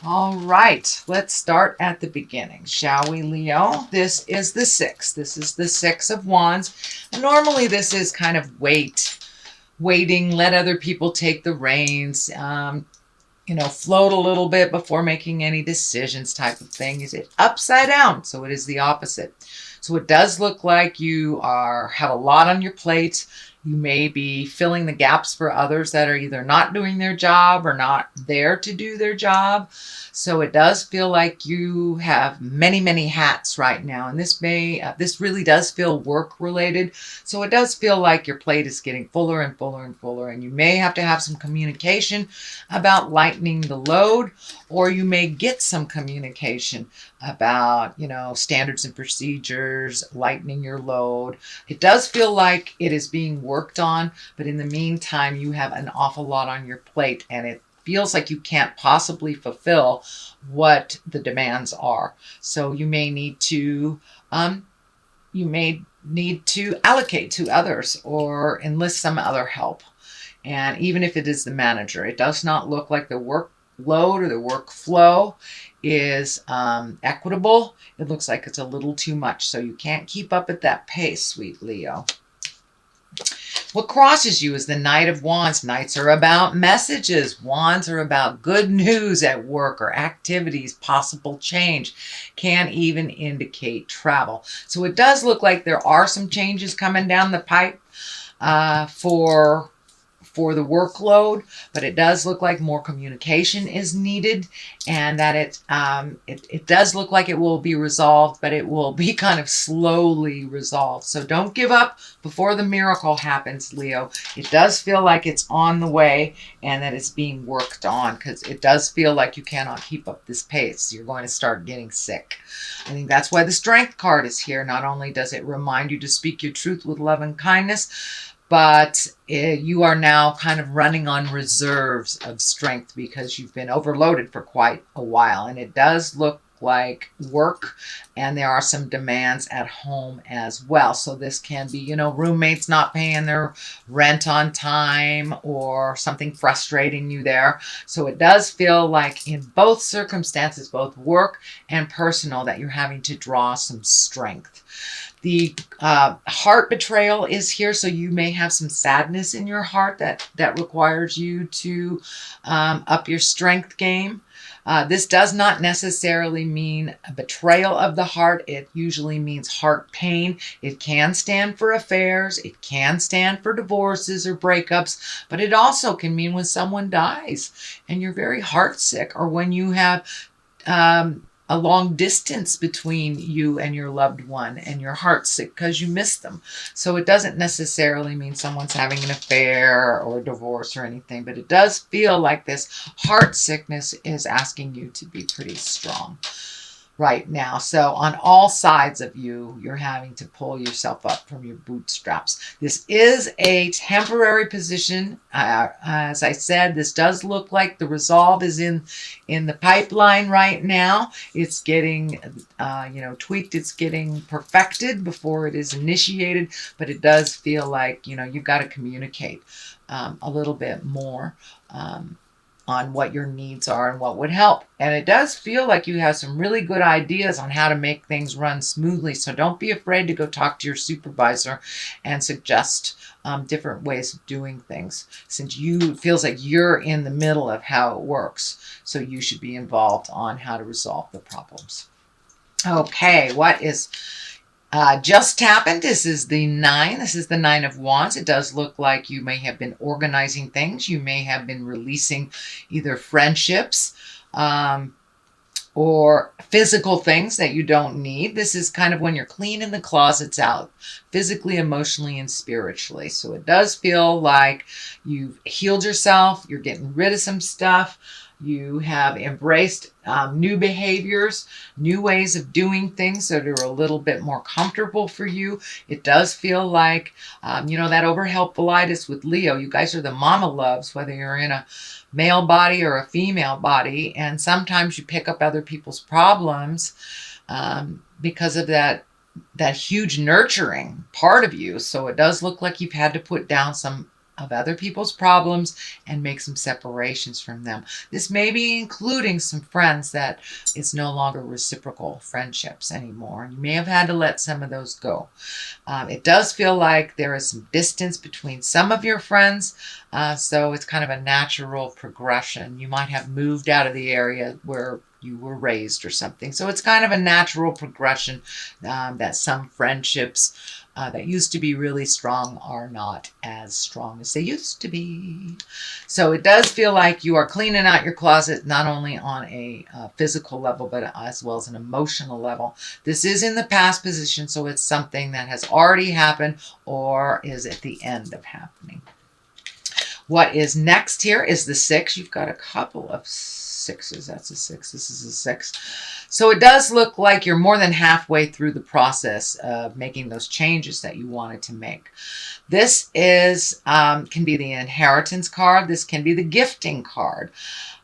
All right, let's start at the beginning, shall we, Leo? This is the six. This is the Six of Wands. And normally this is kind of waiting, let other people take the reins, float a little bit before making any decisions type of thing. Is it upside down? So it is the opposite. So it does look like you have a lot on your plate. You may be filling the gaps for others that are either not doing their job or not there to do their job. So it does feel like you have many, many hats right now. And this really does feel work related. So it does feel like your plate is getting fuller and fuller and fuller. And you may have to have some communication about lightening the load, or you may get some communication about, standards and procedures, lightening your load. It does feel like it is being worked on, but in the meantime, you have an awful lot on your plate, and it feels like you can't possibly fulfill what the demands are. So you may need to allocate to others or enlist some other help. And even if it is the manager, it does not look like the workload or the workflow is equitable. It looks like it's a little too much. So you can't keep up at that pace, sweet Leo. What crosses you is the Knight of Wands. Knights are about messages. Wands are about good news at work or activities, possible change. Can even indicate travel. So it does look like there are some changes coming down the pipe for the workload, but it does look like more communication is needed, and that it does look like it will be resolved, but it will be kind of slowly resolved. So don't give up before the miracle happens, Leo. It does feel like it's on the way and that it's being worked on, because it does feel like you cannot keep up this pace. You're going to start getting sick. I think that's why the Strength card is here. Not only does it remind you to speak your truth with love and kindness, but you are now kind of running on reserves of strength because you've been overloaded for quite a while. And it does look like work, and there are some demands at home as well. So this can be, roommates not paying their rent on time or something frustrating you there. So it does feel like in both circumstances, both work and personal, that you're having to draw some strength. The heart betrayal is here, so you may have some sadness in your heart that requires you to up your strength game. This does not necessarily mean a betrayal of the heart. It usually means heart pain. It can stand for affairs. It can stand for divorces or breakups, but it also can mean when someone dies and you're very heartsick, or when you have a long distance between you and your loved one and your heart's sick because you miss them. So it doesn't necessarily mean someone's having an affair or a divorce or anything, but it does feel like this heart sickness is asking you to be pretty strong right now. So on all sides of you, you're having to pull yourself up from your bootstraps. This is a temporary position. As I said, this does look like the resolve is in the pipeline right now. It's getting, tweaked. It's getting perfected before it is initiated, but it does feel like, you've got to communicate a little bit more on what your needs are and what would help. And it does feel like you have some really good ideas on how to make things run smoothly. So don't be afraid to go talk to your supervisor and suggest different ways of doing things, since it feels like you're in the middle of how it works. So you should be involved on how to resolve the problems. Okay, what is just happened? This is the 9. This is the 9 of Wands. It does look like you may have been organizing things. You may have been releasing either friendships or physical things that you don't need. This is kind of when you're cleaning the closets out, physically, emotionally, and spiritually. So it does feel like you've healed yourself. You're getting rid of some stuff. You have embraced new behaviors, new ways of doing things that are a little bit more comfortable for you. It does feel like, that overhelpfulitis with Leo. You guys are the mama loves, whether you're in a male body or a female body. And sometimes you pick up other people's problems because of that huge nurturing part of you. So it does look like you've had to put down some of other people's problems and make some separations from them. This may be including some friends that it's no longer reciprocal friendships anymore. You may have had to let some of those go. It does feel like there is some distance between some of your friends, so it's kind of a natural progression. You might have moved out of the area where you were raised or something. So it's kind of a natural progression that some friendships that used to be really strong are not as strong as they used to be. So it does feel like you are cleaning out your closet, not only on a physical level, but as well as an emotional level. This is in the past position, so it's something that has already happened or is at the end of happening. What is next here is the 6. You've got a couple of 6s. That's a 6. This is a 6. So it does look like you're more than halfway through the process of making those changes that you wanted to make. This is can be the inheritance card. This can be the gifting card.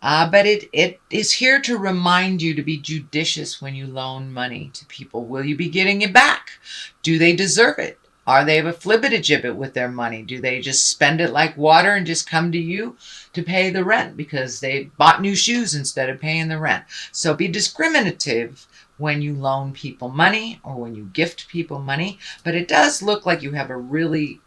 But it is here to remind you to be judicious when you loan money to people. Will you be getting it back? Do they deserve it? Are they a flibbertigibbet with their money? Do they just spend it like water and just come to you to pay the rent because they bought new shoes instead of paying the rent? So be discriminative when you loan people money or when you gift people money. But it does look like you have a really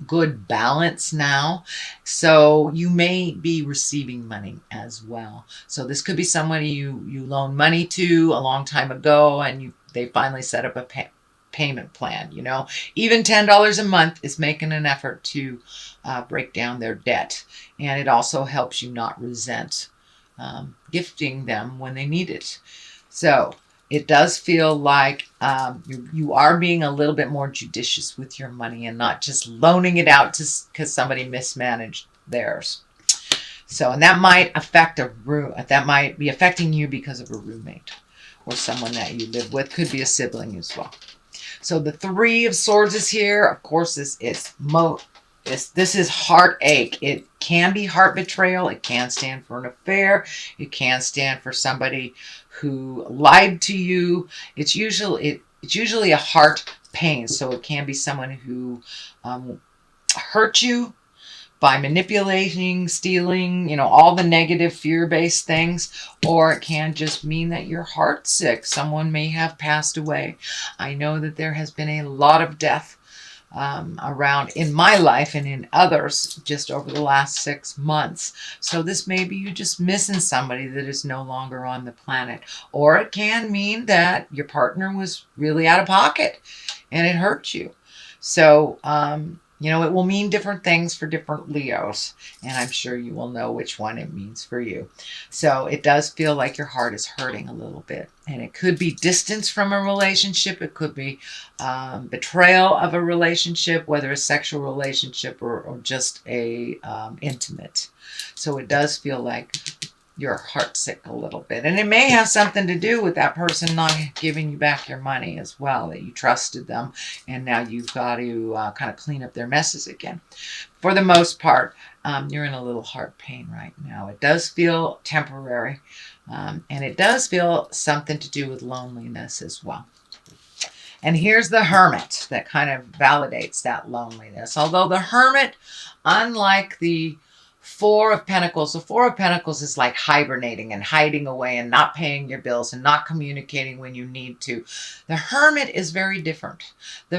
good balance now. So you may be receiving money as well. So this could be somebody you loaned money to a long time ago and they finally set up a payment plan. You know, even $10 a month is making an effort to break down their debt, and it also helps you not resent gifting them when they need it. So it does feel like you are being a little bit more judicious with your money and not just loaning it out because somebody mismanaged theirs. So, and that might affect that might be affecting you because of a roommate or someone that you live with. Could be a sibling as well. So the 3 of Swords is here. Of course, this is heartache. It can be heart betrayal. It can stand for an affair. It can stand for somebody who lied to you. It's usually a heart pain. So it can be someone who hurt you by manipulating, stealing, you know, all the negative fear-based things, or it can just mean that you're heartsick. Someone may have passed away. I know that there has been a lot of death around in my life and in others just over the last 6 months. So this may be you just missing somebody that is no longer on the planet. Or it can mean that your partner was really out of pocket and it hurt you. So, you know, it will mean different things for different Leos, and I'm sure you will know which one it means for you. So it does feel like your heart is hurting a little bit, and it could be distance from a relationship. It could be betrayal of a relationship, whether a sexual relationship or just a intimate. So it does feel like you're heartsick a little bit. And it may have something to do with that person not giving you back your money as well, that you trusted them and now you've got to kind of clean up their messes again. For the most part, you're in a little heart pain right now. It does feel temporary, and it does feel something to do with loneliness as well. And here's the Hermit that kind of validates that loneliness. Although the Hermit, unlike the 4 of Pentacles. The 4 of Pentacles is like hibernating and hiding away and not paying your bills and not communicating when you need to. The Hermit is very different. The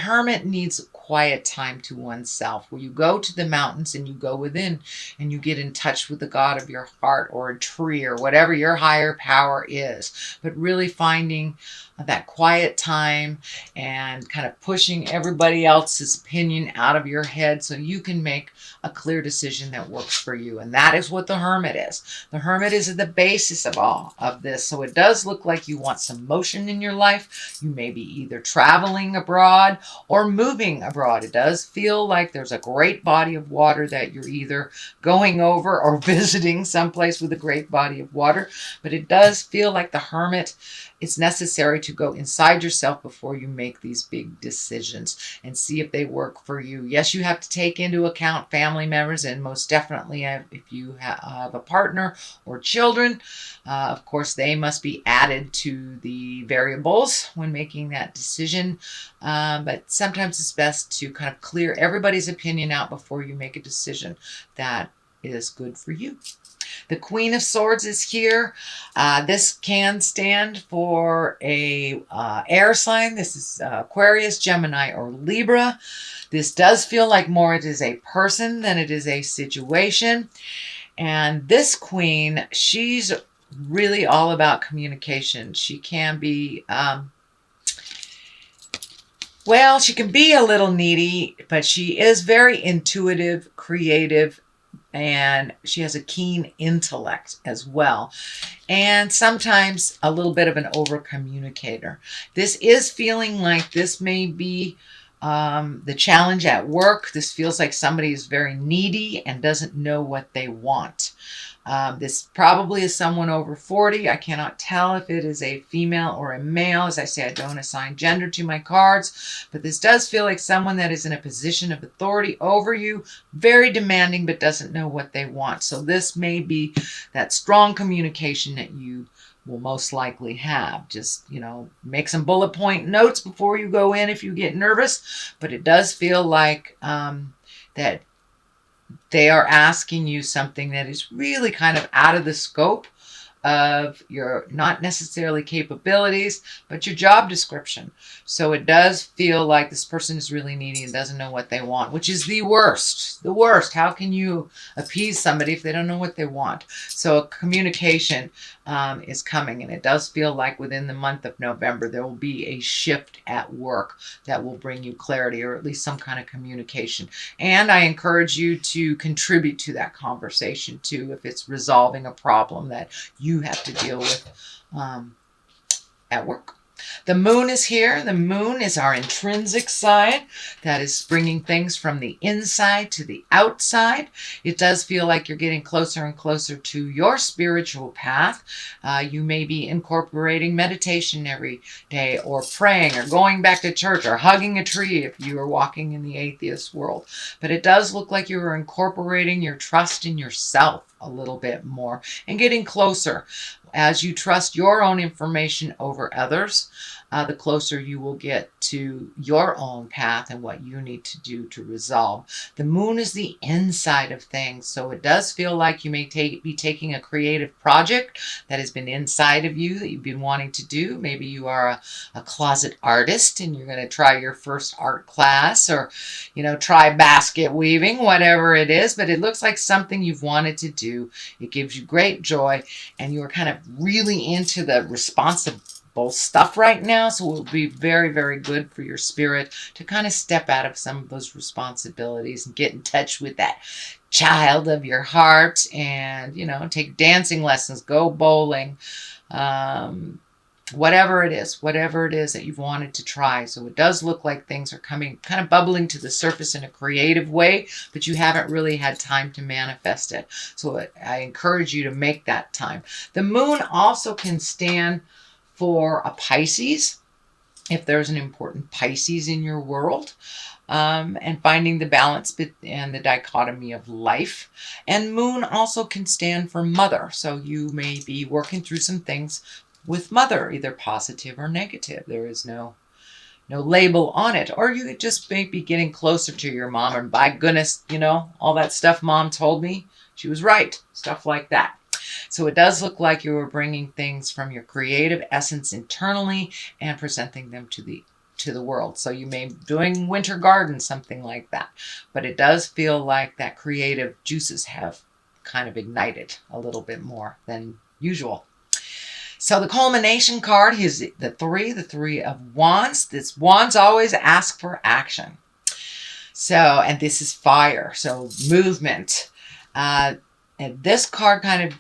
Hermit needs quiet time to oneself, where you go to the mountains and you go within and you get in touch with the God of your heart or a tree or whatever your higher power is. But really finding that quiet time and kind of pushing everybody else's opinion out of your head so you can make a clear decision that works for you. And that is what the Hermit is. The Hermit is the basis of all of this. So it does look like you want some motion in your life. You may be either traveling abroad or moving abroad. It does feel like there's a great body of water that you're either going over or visiting someplace with a great body of water. But it does feel like the Hermit, it's necessary to go inside yourself before you make these big decisions and see if they work for you. Yes, you have to take into account family members, and most most definitely if you have a partner or children, of course, they must be added to the variables when making that decision. But sometimes it's best to kind of clear everybody's opinion out before you make a decision that is good for you. The Queen of Swords is here. This can stand for a air sign. This is Aquarius, Gemini, or Libra. This does feel like more it is a person than it is a situation. And this Queen, she's really all about communication. She can be, well, she can be a little needy, but she is very intuitive, creative, and she has a keen intellect as well. And sometimes a little bit of an over communicator. This is feeling like this may be the challenge at work. This feels like somebody is very needy and doesn't know what they want. This probably is someone over 40. I cannot tell if it is a female or a male. As I say, I don't assign gender to my cards, but this does feel like someone that is in a position of authority over you, very demanding, but doesn't know what they want. So this may be that strong communication that you will most likely have. Just, make some bullet point notes before you go in if you get nervous, but it does feel like that they are asking you something that is really kind of out of the scope of your, not necessarily capabilities, but your job description. So it does feel like this person is really needy and doesn't know what they want, which is the worst. The worst. How can you appease somebody if they don't know what they want? So communication is coming, and it does feel like within the month of November there will be a shift at work that will bring you clarity, or at least some kind of communication. And I encourage you to contribute to that conversation too, if it's resolving a problem that you have to deal with at work. The moon is here. The moon is our intrinsic side that is bringing things from the inside to the outside. It does feel like you're getting closer and closer to your spiritual path. You may be incorporating meditation every day, or praying, or going back to church, or hugging a tree if you are walking in the atheist world. But it does look like you are incorporating your trust in yourself a little bit more and getting closer. As you trust your own information over others, the closer you will get to your own path and what you need to do to resolve. The moon is the inside of things, so it does feel like you may be taking a creative project that has been inside of you that you've been wanting to do. Maybe you are a closet artist and you're going to try your first art class, or try basket weaving, whatever it is, but it looks like something you've wanted to do. It gives you great joy, and you're kind of really into the responsible stuff right now, so it will be very, very good for your spirit to kind of step out of some of those responsibilities and get in touch with that child of your heart, and take dancing lessons, go bowling, whatever it is that you've wanted to try. So it does look like things are coming, kind of bubbling to the surface in a creative way, but you haven't really had time to manifest it. So I encourage you to make that time. The moon also can stand for a Pisces, if there's an important Pisces in your world, and finding the balance and the dichotomy of life. And moon also can stand for mother. So you may be working through some things with mother, either positive or negative. There is no label on it. Or you could just may be getting closer to your mom, and by goodness, all that stuff mom told me, she was right. Stuff like that. So it does look like you are bringing things from your creative essence internally and presenting them to the world. So you may be doing winter garden, something like that. But it does feel like that creative juices have kind of ignited a little bit more than usual. So the culmination card is the three of wands. This wands always ask for action. So, and this is fire, so movement. And this card kind of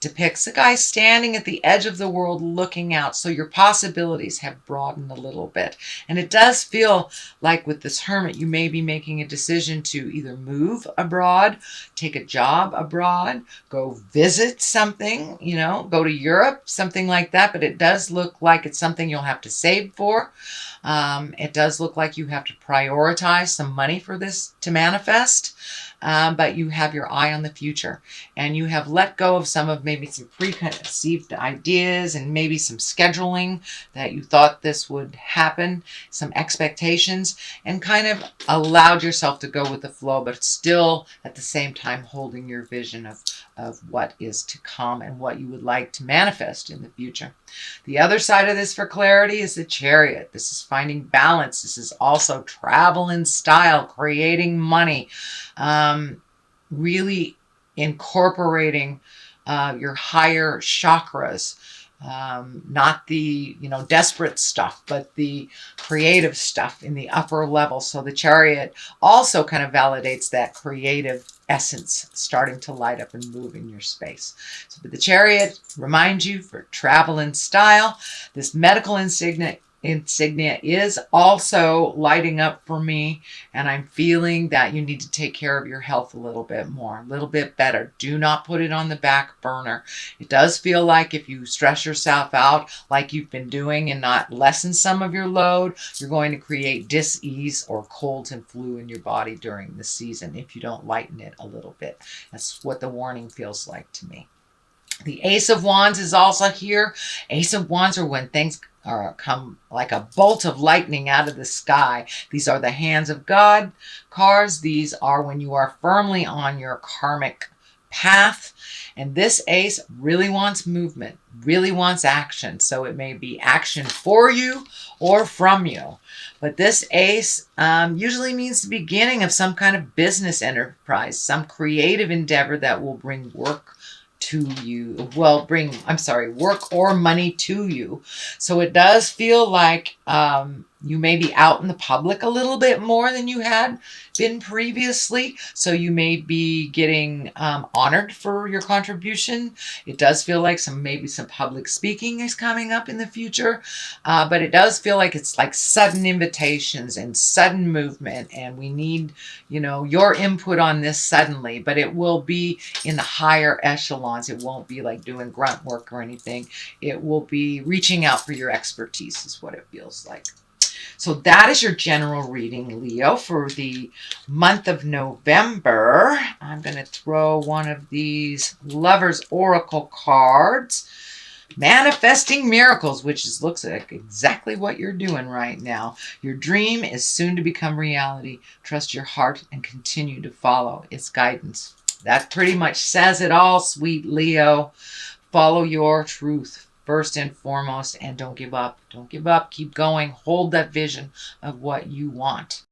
depicts a guy standing at the edge of the world looking out. So your possibilities have broadened a little bit. And it does feel like with this hermit, you may be making a decision to either move abroad, take a job abroad, go visit something, go to Europe, something like that. But it does look like it's something you'll have to save for. It does look like you have to prioritize some money for this to manifest. but you have your eye on the future, and you have let go of maybe some preconceived ideas and maybe some scheduling that you thought this would happen, some expectations, and kind of allowed yourself to go with the flow, but still at the same time holding your vision of what is to come and what you would like to manifest in the future. The other side of this for clarity is the Chariot. This is finding balance. This is also travel in style, creating money, really incorporating your higher chakras. Not the desperate stuff, but the creative stuff in the upper level. So the Chariot also kind of validates that creative essence starting to light up and move in your space. So but the Chariot reminds you for travel and style. This medical insignia is also lighting up for me, and I'm feeling that you need to take care of your health a little bit more, a little bit better. Do not put it on the back burner. It does feel like if you stress yourself out like you've been doing and not lessen some of your load, you're going to create dis-ease or colds and flu in your body during the season if you don't lighten it a little bit. That's what the warning feels like to me. The Ace of Wands is also here. Ace of Wands are when things come like a bolt of lightning out of the sky. These are the hands of God cards. These are when you are firmly on your karmic path. And this ace really wants movement, really wants action. So it may be action for you or from you. But this ace usually means the beginning of some kind of business enterprise, some creative endeavor that will bring work to you, work or money to you. So it does feel like you may be out in the public a little bit more than you had been previously. So you may be getting honored for your contribution. It does feel like maybe some public speaking is coming up in the future. But it does feel like it's like sudden invitations and sudden movement. And we need, your input on this suddenly, but it will be in the higher echelons. It won't be like doing grunt work or anything. It will be reaching out for your expertise is what it feels like. So that is your general reading, Leo, for the month of November. I'm going to throw one of these Lovers Oracle cards. Manifesting miracles, which looks like exactly what you're doing right now. Your dream is soon to become reality. Trust your heart and continue to follow its guidance. That pretty much says it all, sweet Leo. Follow your truth first and foremost, and don't give up. Don't give up. Keep going. Hold that vision of what you want.